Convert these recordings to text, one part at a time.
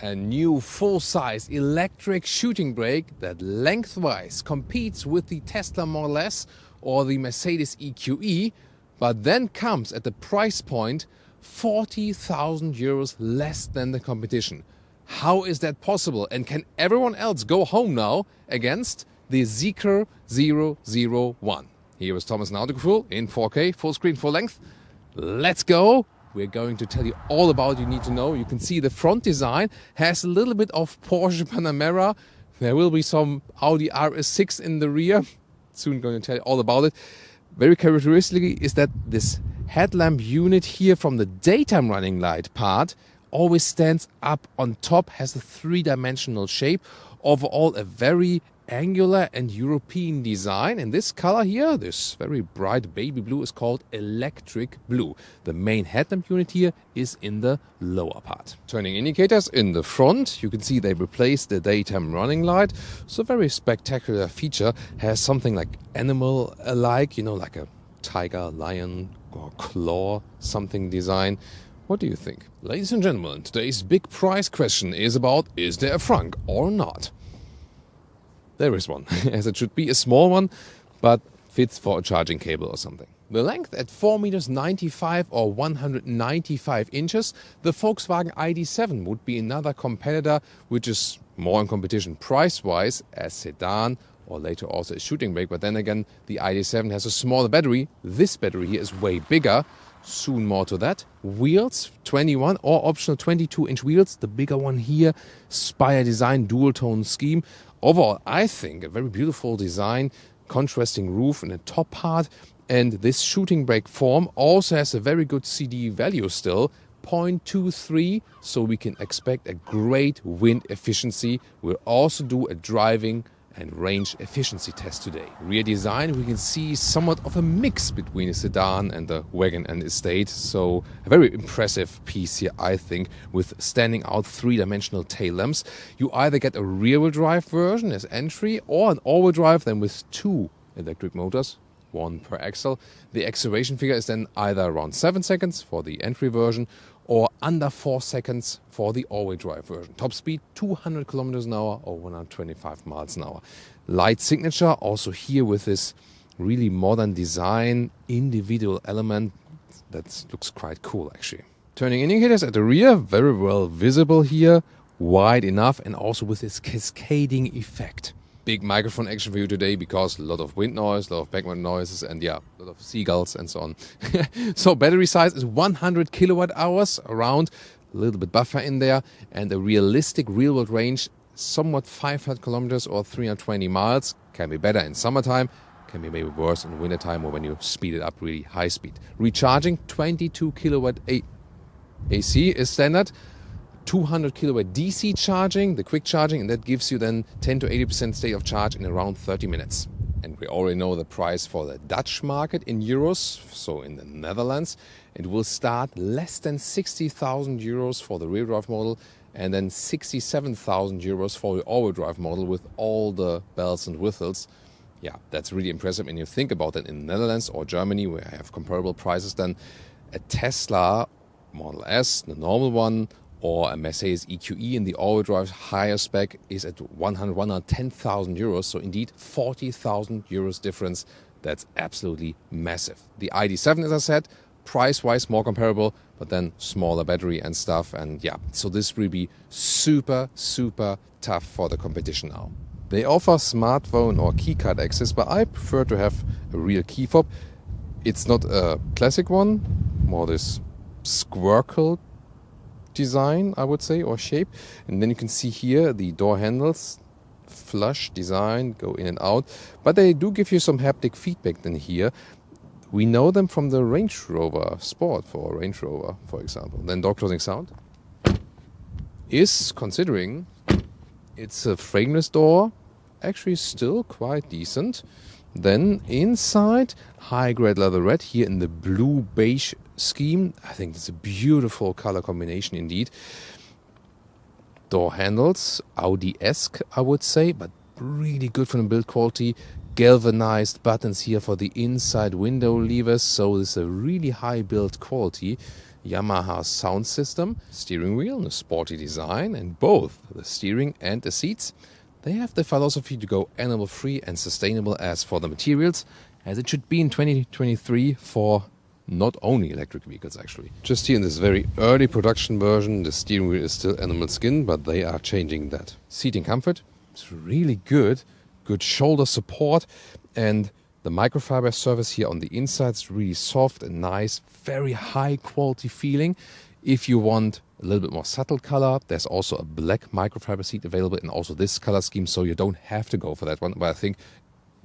A new full-size electric shooting brake that lengthwise competes with the Tesla Model S or the Mercedes EQE, but then comes at the price point 40,000 euros less than the competition. How is that possible? And can everyone else go home now against the Zeekr 001? Here is Thomas and Autogefühl in 4K, full screen, full length. Let's go! We're going to tell you all about what you need to know. You can see the front design has a little bit of Porsche Panamera. There will be some Audi RS6 in the rear. Soon going to tell you all about it. Very characteristically is that this headlamp unit here from the daytime running light part always stands up on top, has a three-dimensional shape. Overall, a very angular and European design. And this color here, this very bright baby blue, is called electric blue. The main headlamp unit here is in the lower part. Turning indicators in the front, you can see they replaced the daytime running light. So very spectacular feature. Has something like animal-alike, you know, like a tiger, lion or claw something design. What do you think? Ladies and gentlemen, today's big prize question is about, is there a frunk or not? There is one, as it should be, a small one, but fits for a charging cable or something. The length at 4,95 meters or 195 inches, the Volkswagen ID.7 would be another competitor which is more in competition price-wise as sedan or later also a shooting brake. But then again, the ID.7 has a smaller battery. This battery here is way bigger. Soon more to that. Wheels, 21 or optional 22-inch wheels. The bigger one here, Spire design, dual-tone scheme. Overall, I think a very beautiful design, contrasting roof in the top part. And this shooting brake form also has a very good CD value still, 0.23. So we can expect a great wind efficiency. We'll also do a driving and range efficiency test today. Rear design, we can see somewhat of a mix between a sedan and a wagon and estate. So a very impressive piece here, I think, with standing out three-dimensional tail lamps. You either get a rear-wheel drive version as entry or an all-wheel drive, then with two electric motors, one per axle. The acceleration figure is then either around 7 seconds for the entry version or under 4 seconds for the all-wheel drive version. Top speed 200 kilometers an hour or 125 miles an hour. Light signature also here with this really modern design, individual element that looks quite cool actually. Turning indicators at the rear, very well visible here, wide enough and also with this cascading effect. Big microphone action for you today because a lot of wind noise, a lot of background noises and yeah, a lot of seagulls and so on. So battery size is 100 kilowatt hours, around a little bit buffer in there, and a realistic real world range somewhat 500 kilometers or 320 miles. Can be better in summertime, can be maybe worse in wintertime or when you speed it up really high speed. Recharging 22 kilowatt AC is standard. 200 kilowatt DC charging, the quick charging, and that gives you then 10 to 80% state of charge in around 30 minutes. And we already know the price for the Dutch market in euros, so in the Netherlands. It will start less than 60,000 euros for the rear drive model and then 67,000 euros for the all-wheel drive model with all the bells and whistles. Yeah, that's really impressive. And you think about that in the Netherlands or Germany, where I have comparable prices, then a Tesla Model S, the normal one, or a Mercedes EQE in the all-wheel drive higher spec is at 110,000 euros. So indeed, 40,000 euros difference. That's absolutely massive. The ID.7, as I said, price-wise more comparable, but then smaller battery and stuff. And yeah, so this will be super, super tough for the competition now. They offer smartphone or keycard access, but I prefer to have a real key fob. It's not a classic one, more this squircle design, I would say, or shape. And then you can see here the door handles, flush design, go in and out. But they do give you some haptic feedback then here. We know them from the Range Rover Sport for Range Rover, for example. Then door closing sound is, considering it's a frameless door, actually still quite decent. Then inside, high-grade leatherette here in the blue beige scheme. I think it's a beautiful color combination indeed. Door handles, Audi-esque I would say, but really good from the build quality. Galvanized buttons here for the inside window levers, so it's a really high build quality. Yamaha sound system, steering wheel and a sporty design, and both the steering and the seats, they have the philosophy to go animal-free and sustainable as for the materials, as it should be in 2023 for not only electric vehicles actually. Just here in this very early production version, the steering wheel is still animal skin, but they are changing that. Seating comfort is really good, good shoulder support, and the microfiber surface here on the inside is really soft and nice, very high quality feeling. If you want a little bit more subtle color, there's also a black microfiber seat available and also this color scheme, so you don't have to go for that one. But I think,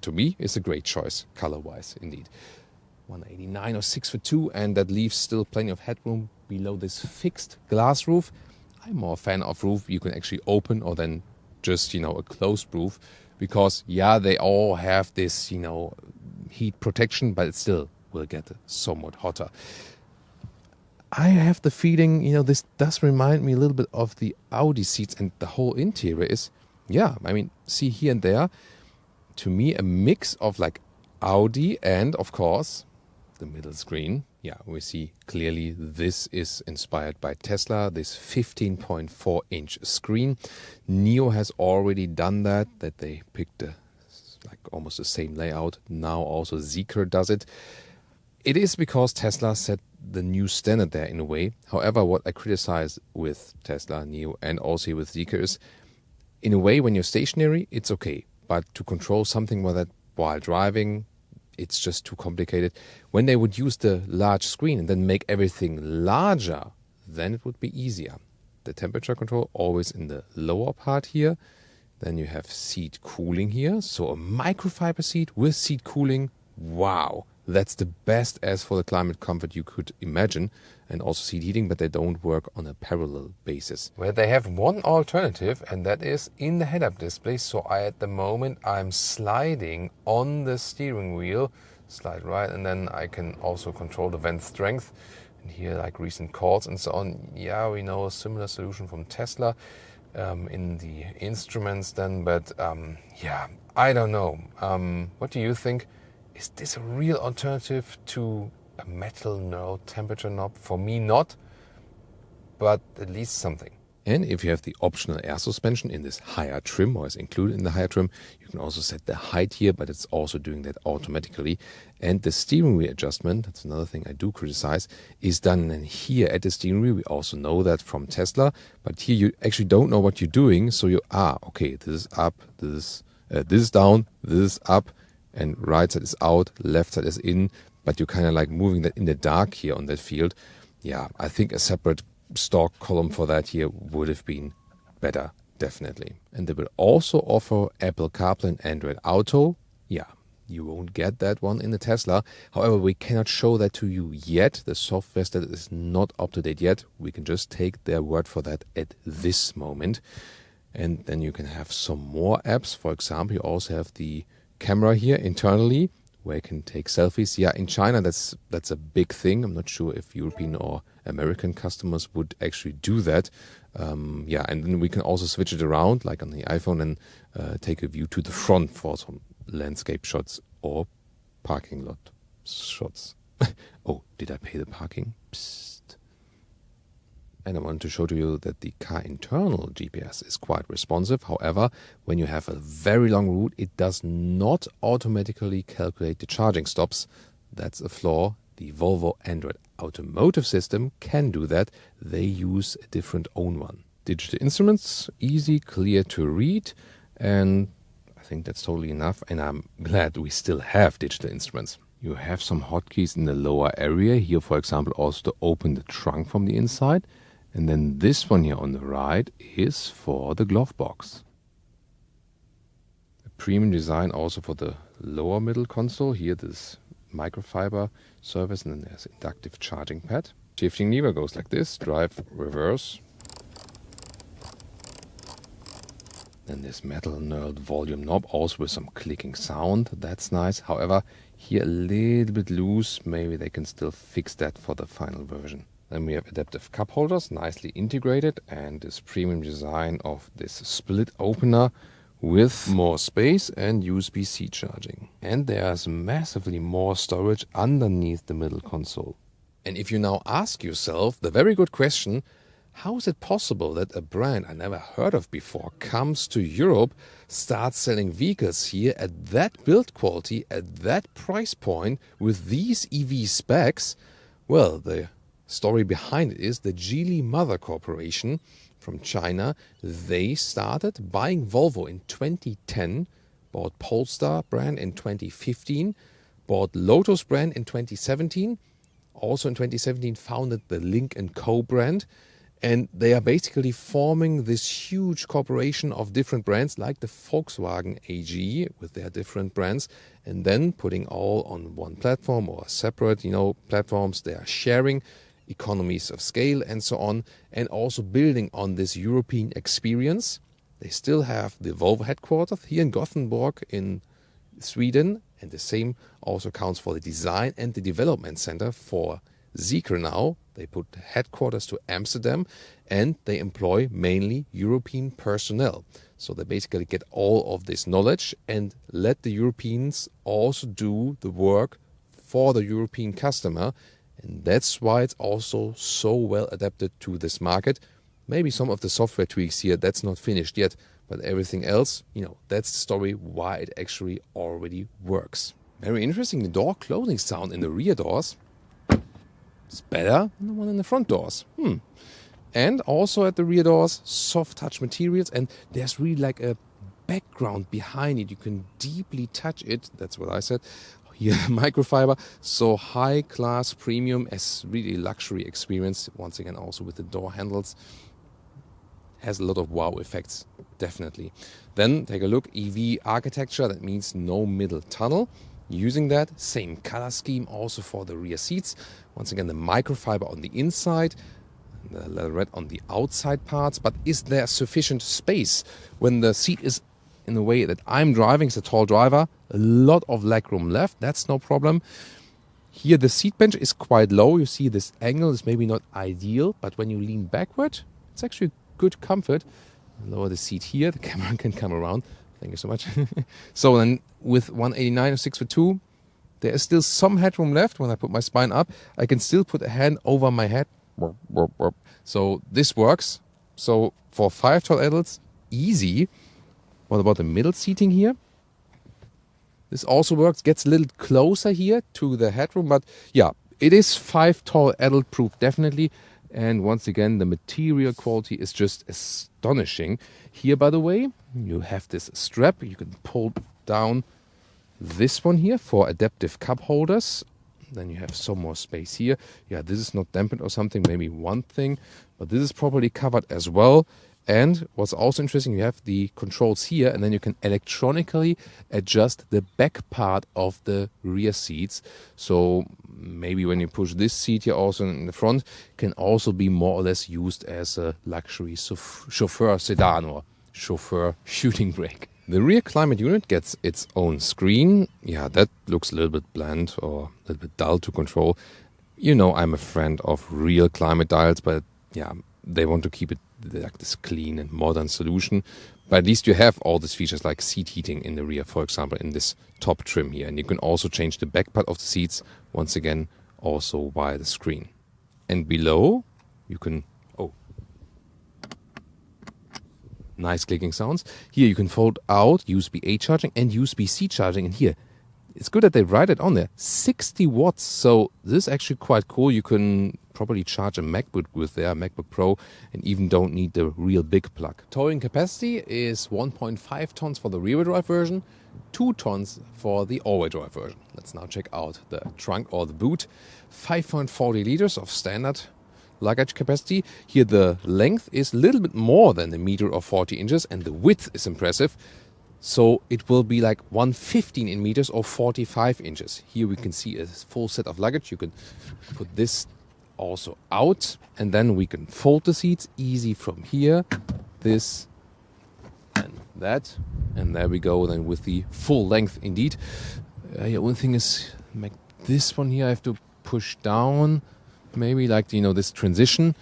to me, it's a great choice, color-wise, indeed. 189 or 6'2", and that leaves still plenty of headroom below this fixed glass roof. I'm more a fan of roof you can actually open or then just, a closed roof. Because, yeah, they all have this, heat protection, but it still will get somewhat hotter. I have the feeling, this does remind me a little bit of the Audi seats, and the whole interior is, see here and there, to me, a mix of like Audi and, of course, the middle screen. Yeah, we see clearly this is inspired by Tesla, this 15.4-inch screen. NIO has already done that they picked almost the same layout. Now also Zeekr does it. It is because Tesla set the new standard there in a way. However, what I criticize with Tesla, NIO, and also with Zeekr is, in a way, when you're stationary, it's okay. But to control something like that while driving, it's just too complicated. When they would use the large screen and then make everything larger, then it would be easier. The temperature control always in the lower part here. Then you have seat cooling here. So a microfiber seat with seat cooling. Wow, that's the best as for the climate comfort you could imagine. And also seat heating, but they don't work on a parallel basis. Well, they have one alternative, and that is in the head-up display. So at the moment, I'm sliding on the steering wheel, slide right, and then I can also control the vent strength. And here, like recent calls and so on. Yeah, we know a similar solution from Tesla in the instruments then, but I don't know. What do you think? Is this a real alternative to a metal knurled temperature knob? For me, not, but at least something. And if you have the optional air suspension in this higher trim, or is included in the higher trim, you can also set the height here, but it's also doing that automatically. And the steering wheel adjustment, that's another thing I do criticize, is done here at the steering wheel. We also know that from Tesla, but here you actually don't know what you're doing. So okay, this is up, this is down, this is up, and right side is out, left side is in. But you're kind of like moving that in the dark here on that field. Yeah, I think a separate stock column for that here would have been better, definitely. And they will also offer Apple CarPlay and Android Auto. Yeah, you won't get that one in the Tesla. However, we cannot show that to you yet. The software status is not up to date yet. We can just take their word for that at this moment. And then you can have some more apps. For example, you also have the camera here internally, where you can take selfies. Yeah, in China, that's a big thing. I'm not sure if European or American customers would actually do that. And then we can also switch it around, like on the iPhone, and take a view to the front for some landscape shots or parking lot shots. Oh, did I pay the parking? Psst. And I want to show to you that the car internal GPS is quite responsive. However, when you have a very long route, it does not automatically calculate the charging stops. That's a flaw. The Volvo Android Automotive system can do that. They use a different own one. Digital instruments, easy, clear to read, and I think that's totally enough. And I'm glad we still have digital instruments. You have some hotkeys in the lower area. Here, for example, also to open the trunk from the inside. And then this one here on the right is for the glove box. A premium design also for the lower middle console. Here this microfiber surface, and then there's inductive charging pad. Shifting lever goes like this, drive, reverse. Then this metal knurled volume knob, also with some clicking sound. That's nice. However, here a little bit loose. Maybe they can still fix that for the final version. Then we have adaptive cup holders, nicely integrated, and this premium design of this split opener with more space and USB-C charging. And there's massively more storage underneath the middle console. And if you now ask yourself the very good question, how is it possible that a brand I never heard of before comes to Europe, starts selling vehicles here at that build quality, at that price point, with these EV specs? Well, the story behind it is the Geely Mother Corporation from China. They started buying Volvo in 2010, bought Polestar brand in 2015, bought Lotus brand in 2017, also in 2017 founded the Lynk & Co brand. And they are basically forming this huge corporation of different brands like the Volkswagen AG with their different brands, and then putting all on one platform or separate, platforms. They are sharing economies of scale and so on, and also building on this European experience. They still have the Volvo headquarters here in Gothenburg in Sweden, and the same also counts for the design and the development center for Zeekr now. They put headquarters to Amsterdam, and they employ mainly European personnel. So they basically get all of this knowledge and let the Europeans also do the work for the European customer. And that's why it's also so well adapted to this market. Maybe some of the software tweaks here, that's not finished yet, but everything else, that's the story why it actually already works. Very interesting, the door closing sound in the rear doors. It's better than the one in the front doors. And also at the rear doors, soft touch materials, and there's really like a background behind it. You can deeply touch it. That's what I said. Here, microfiber. So high class premium as really luxury experience. Once again, also with the door handles. Has a lot of wow effects, definitely. Then take a look, EV architecture. That means no middle tunnel. Using that same color scheme also for the rear seats. Once again, the microfiber on the inside, the leatherette on the outside parts. But is there sufficient space when the seat is in the way that I'm driving? It's a tall driver, a lot of legroom left. That's no problem. Here the seat bench is quite low. You see this angle is maybe not ideal, but when you lean backward, it's actually good comfort. Lower the seat here. The camera can come around. Thank you so much. So then with 189 or 6'2", there is still some headroom left. When I put my spine up, I can still put a hand over my head. So this works. So for 5 tall adults, easy. What about the middle seating here? This also works, gets a little closer here to the headroom. But yeah, it is 5 tall adult proof, definitely. And once again, the material quality is just astonishing. Here, by the way, you have this strap. You can pull down this one here for adaptive cup holders. Then you have some more space here. Yeah, this is not dampened or something, maybe one thing. But this is properly covered as well. And what's also interesting, you have the controls here, and then you can electronically adjust the back part of the rear seats. So maybe when you push this seat here also in the front, can also be more or less used as a luxury chauffeur sedan or chauffeur shooting brake. The rear climate unit gets its own screen. Yeah, that looks a little bit bland or a little bit dull to control. I'm a friend of real climate dials, but yeah, they want to keep it like this clean and modern solution. But at least you have all these features like seat heating in the rear, for example, in this top trim here. And you can also change the back part of the seats, once again, also via the screen. And below, you can... nice clicking sounds. Here you can fold out USB-A charging and USB-C charging. And here, it's good that they write it on there. 60 watts. So this is actually quite cool. You can probably charge a MacBook with their MacBook Pro and even don't need the real big plug. Towing capacity is 1.5 tons for the rear-wheel drive version, 2 tons for the all-wheel drive version. Let's now check out the trunk or the boot. 5.40 liters of standard luggage capacity. Here the length is a little bit more than the meter or 40 inches and the width is impressive. So it will be like 115 in meters or 45 inches. Here we can see a full set of luggage. You can put this also out and then we can fold the seats easy from here, this and that. And there we go then with the full length indeed. One thing is this one here I have to push down. Maybe like, this transition.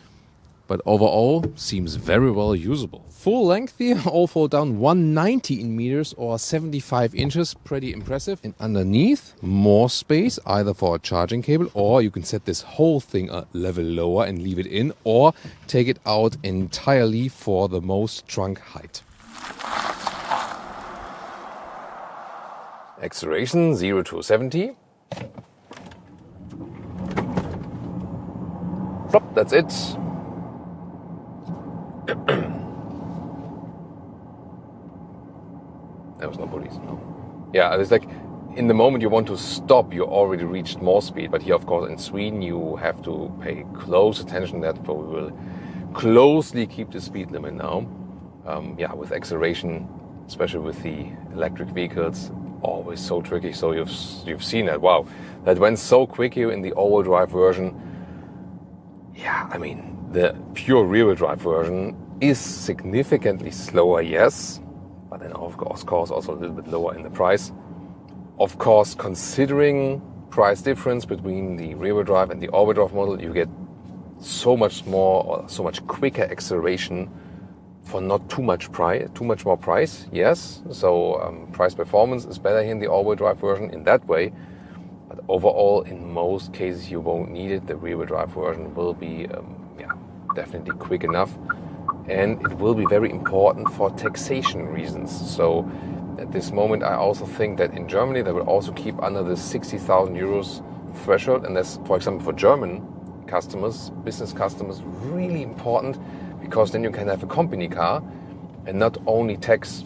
but overall seems very well usable. Full length here, all fall down 190 in meters or 75 inches, pretty impressive. And underneath, more space, either for a charging cable, or you can set this whole thing a level lower and leave it in, or take it out entirely for the most trunk height. Acceleration 0 to 70. Plop, that's it. There was no police, no. Yeah, it's like in the moment you want to stop, you already reached more speed. But here, of course, in Sweden, you have to pay close attention to that. So we will closely keep the speed limit now. Yeah, with acceleration, especially with the electric vehicles, always so tricky. So you've seen that. Wow, that went so quick here in the all-wheel drive version. Yeah, I mean, the pure rear-wheel drive version is significantly slower, yes, but then of course also a little bit lower in the price. Of course, considering price difference between the rear-wheel drive and the all-wheel drive model, you get so much more or so much quicker acceleration for not too much more price, yes. So price performance is better here in the all-wheel drive version in that way. But overall, in most cases, you won't need it. The rear-wheel drive version will be definitely quick enough. And it will be very important for taxation reasons. So at this moment, I also think that in Germany, they will also keep under the 60,000 euros threshold. And that's, for example, for German customers, business customers, really important, because then you can have a company car and not only tax,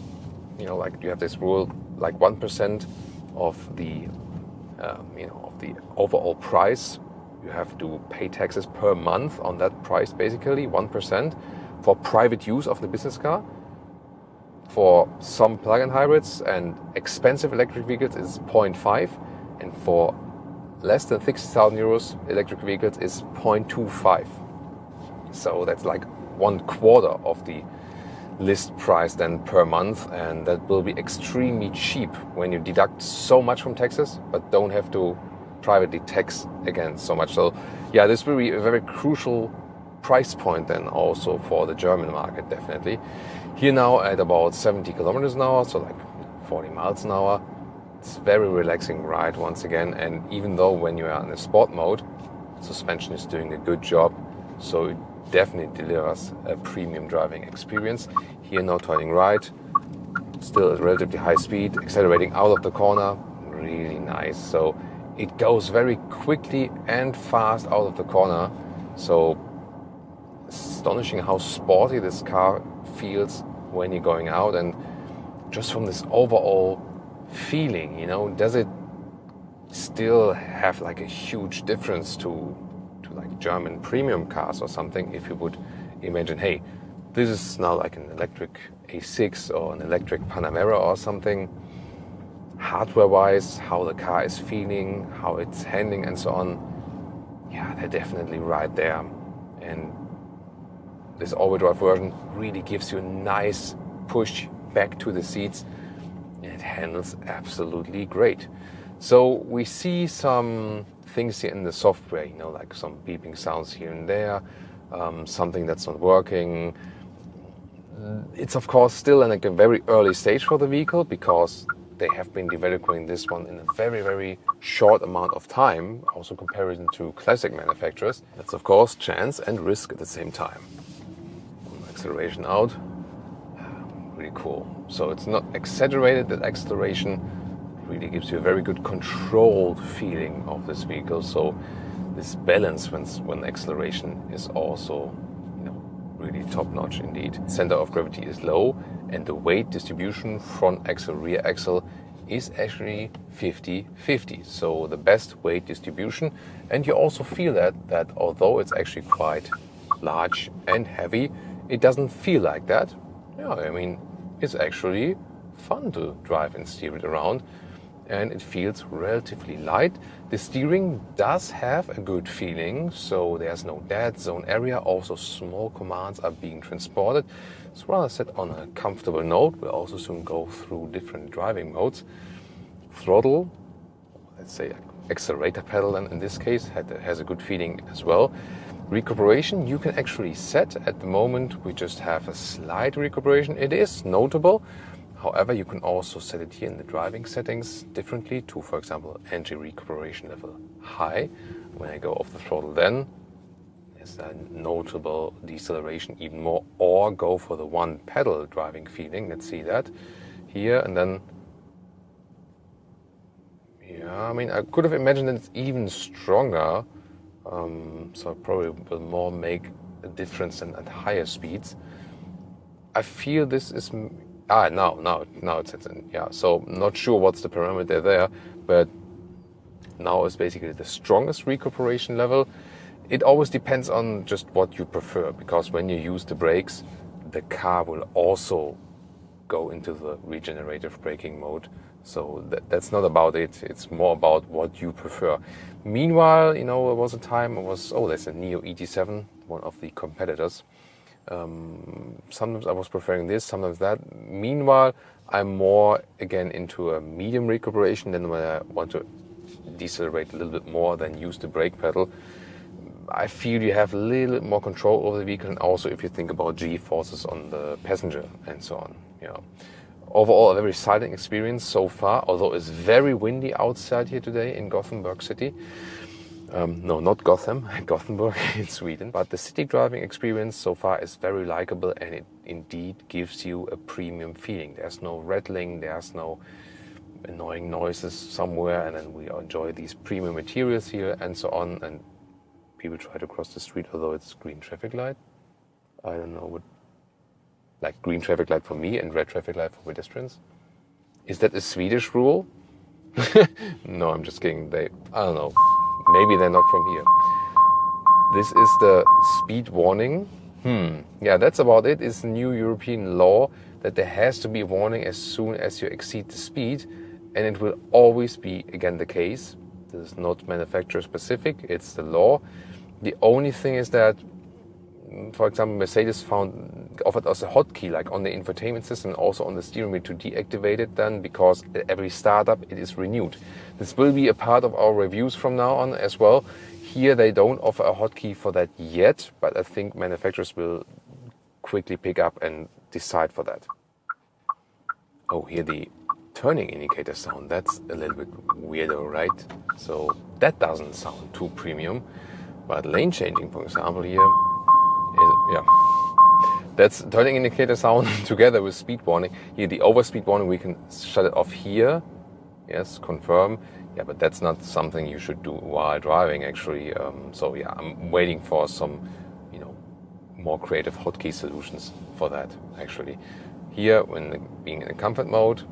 like you have this rule, like 1% of the of the overall price. You have to pay taxes per month on that price, basically 1% for private use of the business car. For some plug-in hybrids and expensive electric vehicles is 0.5, and for less than 60,000 euros electric vehicles is 0.25. So that's like 1/4 of the list price then per month, and that will be extremely cheap when you deduct so much from taxes but don't have to privately tax again so much. So yeah, this will be a very crucial price point then also for the German market, definitely. Here now at about 70 kilometers an hour, so like 40 miles an hour, it's very relaxing ride once again. And even though when you are in a sport mode, suspension is doing a good job, so it definitely delivers a premium driving experience. Here now turning right, still at relatively high speed, accelerating out of the corner, really nice. So it goes very quickly and fast out of the corner. So astonishing how sporty this car feels when you're going out. And just from this overall feeling, does it still have like a huge difference to like German premium cars or something? If you would imagine, hey, this is now like an electric A6 or an electric Panamera or something, hardware-wise, how the car is feeling, how it's handling and so on, yeah, they're definitely right there. And this all-wheel drive version really gives you a nice push back to the seats, and it handles absolutely great. So we see some things here in the software, like some beeping sounds here and there, something that's not working. It's of course still in like a very early stage for the vehicle, because they have been developing this one in a very, very short amount of time, also comparison to classic manufacturers. That's of course chance and risk at the same time. Acceleration out, really cool. So it's not exaggerated, that acceleration really gives you a very good controlled feeling of this vehicle. So this balance when acceleration is also really top notch indeed. Center of gravity is low, and the weight distribution front axle rear axle is actually 50-50. So the best weight distribution. And you also feel that although it's actually quite large and heavy, it doesn't feel like that. Yeah, I mean, it's actually fun to drive and steer it around, and it feels relatively light. The steering does have a good feeling, so there's no dead zone area. Also, small commands are being transported. It's rather set on a comfortable note. We'll also soon go through different driving modes. Throttle, let's say accelerator pedal, then in this case, has a good feeling as well. Recuperation you can actually set. At the moment we just have a slight recuperation. It is notable. However, you can also set it here in the driving settings differently to, for example, entry recuperation level high. When I go off the throttle, then there's a notable deceleration even more, or go for the one pedal driving feeling. Let's see that here, and then yeah, I mean, I could have imagined that it's even stronger, so it probably will more make a difference than at higher speeds. I feel this is now it sets in. Yeah, so not sure what's the parameter there, but now is basically the strongest recuperation level. It always depends on just what you prefer, because when you use the brakes, the car will also go into the regenerative braking mode. So that's not about it. It's more about what you prefer. Meanwhile, you know, there was a time there's a Neo ET7, one of the competitors. Sometimes I was preferring this, sometimes that. Meanwhile, I'm more again into a medium recuperation than when I want to decelerate a little bit more than use the brake pedal. I feel you have a little bit more control over the vehicle, and also if you think about G-forces on the passenger and so on. You know, overall a very exciting experience so far, although it's very windy outside here today in Gothenburg city. No, not Gotham, Gothenburg in Sweden. But the city driving experience so far is very likable, and it indeed gives you a premium feeling. There's no rattling, there's no annoying noises somewhere, and then we enjoy these premium materials here and so on. And people try to cross the street, although it's green traffic light. I don't know what, like green traffic light for me and red traffic light for pedestrians. Is that a Swedish rule? No, I'm just kidding. I don't know. Maybe they're not from here. This is the speed warning. Yeah, that's about it. It's a new European law that there has to be a warning as soon as you exceed the speed, and it will always be again the case. This is not manufacturer specific, it's the law. The only thing is that, for example, Mercedes offered us a hotkey, like on the infotainment system, also on the steering wheel, to deactivate it then, because at every startup it is renewed. This will be a part of our reviews from now on as well. Here they don't offer a hotkey for that yet, but I think manufacturers will quickly pick up and decide for that. Oh, here the turning indicator sound. That's a little bit weirdo, right? So that doesn't sound too premium. But lane changing, for example, here is, that's turning indicator sound together with speed warning. Here, the overspeed warning, we can shut it off here. Yes, confirm. Yeah, but that's not something you should do while driving, actually. So yeah, I'm waiting for some, more creative hotkey solutions for that, actually. Here, when being in a comfort mode,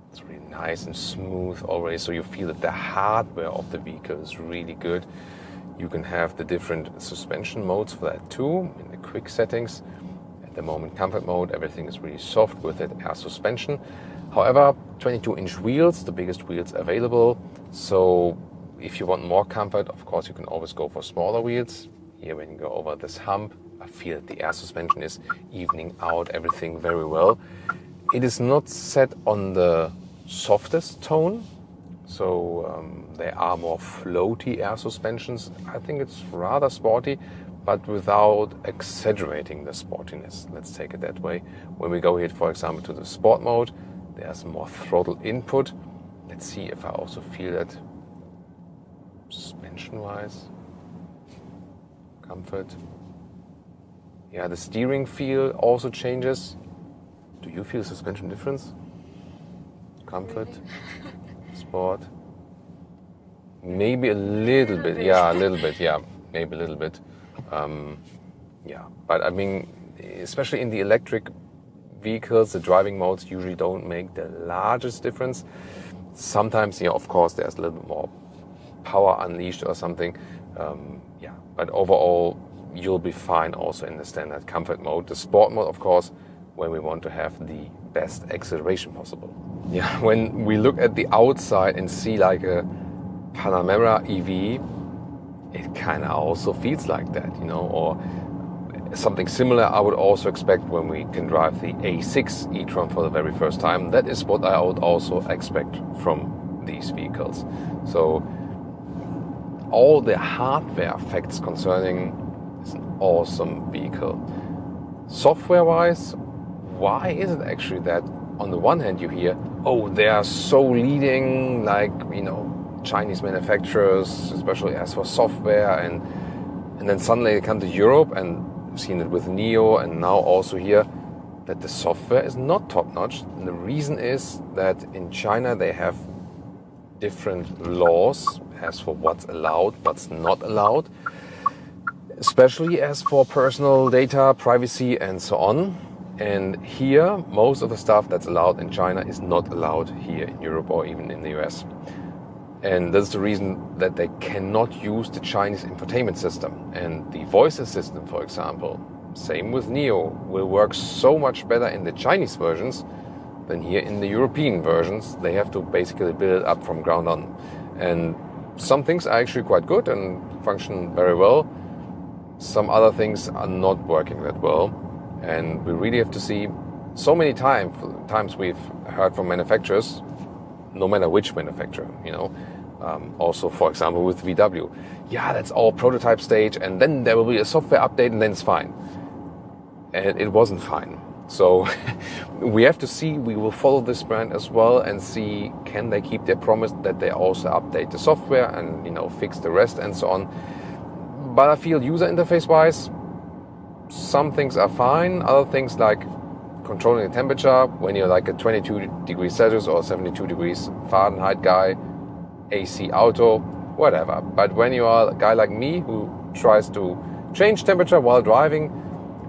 it's really nice and smooth already. So you feel that the hardware of the vehicle is really good. You can have the different suspension modes for that too, in the quick settings. At the moment, comfort mode, everything is really soft with that air suspension. However, 22-inch wheels, the biggest wheels available. So if you want more comfort, of course, you can always go for smaller wheels. Here, when you go over this hump, I feel that the air suspension is evening out everything very well. It is not set on the softest tone. So there are more floaty air suspensions. I think it's rather sporty, but without exaggerating the sportiness. Let's take it that way. When we go here, for example, to the sport mode, there's more throttle input. Let's see if I also feel that suspension-wise. Comfort. Yeah, the steering feel also changes. Do you feel suspension difference? Comfort? Sport? Maybe a little bit. Yeah, a little bit. Yeah, maybe a little bit. Yeah, but I mean, especially in the electric vehicles, the driving modes usually don't make the largest difference. Sometimes, of course, there's a little bit more power unleashed or something. Yeah, but overall, you'll be fine also in the standard comfort mode. The sport mode, of course, when we want to have the best acceleration possible. Yeah, when we look at the outside and see like a Panamera EV, it kind of also feels like that, or something similar I would also expect when we can drive the A6 e-tron for the very first time. That is what I would also expect from these vehicles. So all the hardware facts concerning awesome vehicle. Software-wise, why is it actually that on the one hand you hear, oh, they are so leading, like, Chinese manufacturers, especially as for software, and then suddenly they come to Europe, and I've seen it with Neo, and now also here, that the software is not top-notch. And the reason is that in China they have different laws as for what's allowed, what's not allowed, especially as for personal data, privacy, and so on. And here, most of the stuff that's allowed in China is not allowed here in Europe or even in the US. And that's the reason that they cannot use the Chinese infotainment system. And the voice assistant, for example, same with Neo, will work so much better in the Chinese versions than here in the European versions. They have to basically build it up from ground on. And some things are actually quite good and function very well. Some other things are not working that well. And we really have to see so many times we've heard from manufacturers, no matter which manufacturer, also, for example, with VW. Yeah, that's all prototype stage, and then there will be a software update, and then it's fine. And it wasn't fine. So we have to see, we will follow this brand as well and see, can they keep their promise that they also update the software and, fix the rest and so on. But I feel user interface-wise, some things are fine. Other things like controlling the temperature when you're like a 22 degrees Celsius or 72 degrees Fahrenheit guy, AC auto, whatever. But when you are a guy like me who tries to change temperature while driving,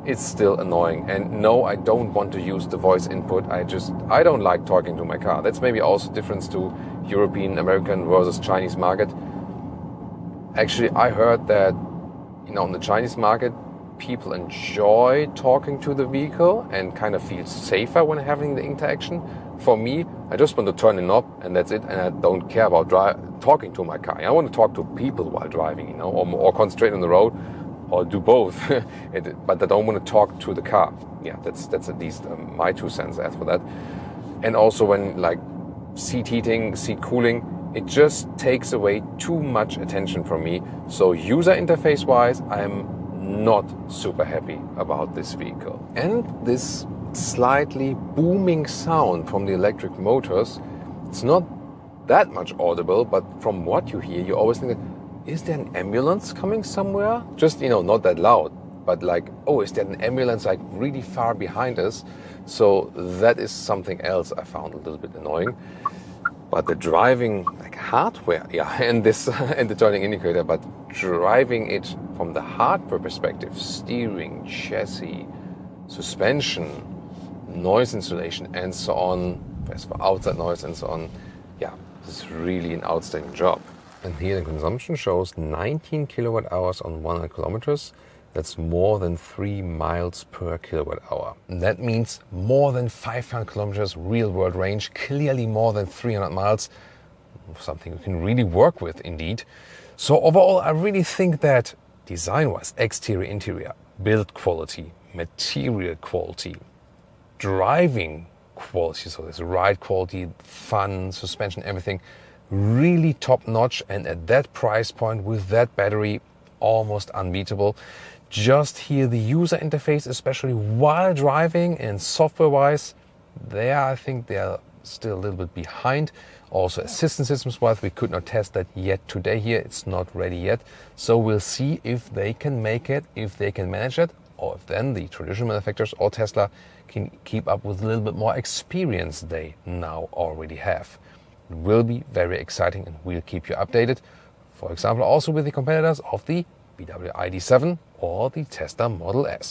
it's still annoying. And no, I don't want to use the voice input. I don't like talking to my car. That's maybe also difference to European, American versus Chinese market. Actually, I heard that, in the Chinese market, people enjoy talking to the vehicle and kind of feel safer when having the interaction. For me, I just want to turn the knob and that's it, and I don't care about talking to my car. I want to talk to people while driving, or concentrate on the road, or do both. But I don't want to talk to the car. Yeah, that's at least my 2 cents as for that. And also when like seat heating, seat cooling, it just takes away too much attention from me. So user interface wise, I'm not super happy about this vehicle. And this slightly booming sound from the electric motors, it's not that much audible, but from what you hear, you always think, is there an ambulance coming somewhere? Just, not that loud, but like, oh, is there an ambulance like really far behind us? So that is something else I found a little bit annoying. But the driving like hardware, and this and the turning indicator, but driving it from the hardware perspective, steering, chassis, suspension, noise insulation, and so on, as for outside noise and so on, this is really an outstanding job. And here the consumption shows 19 kilowatt hours on 100 kilometers. That's more than 3 miles per kilowatt hour. And that means more than 500 kilometers real world range, clearly more than 300 miles. Something you can really work with indeed. So overall, I really think that design-wise, exterior, interior, build quality, material quality, driving quality, so there's ride quality, fun, suspension, everything, really top notch, and at that price point with that battery, almost unbeatable. Just here the user interface, especially while driving and software-wise, I think they're still a little bit behind. Also assistance systems-wise, we could not test that yet today here. It's not ready yet. So we'll see if they can make it, if they can manage it, or if then the traditional manufacturers or Tesla can keep up with a little bit more experience they now already have. It will be very exciting and we'll keep you updated. For example, also with the competitors of the VW ID.7 or the Tesla Model S.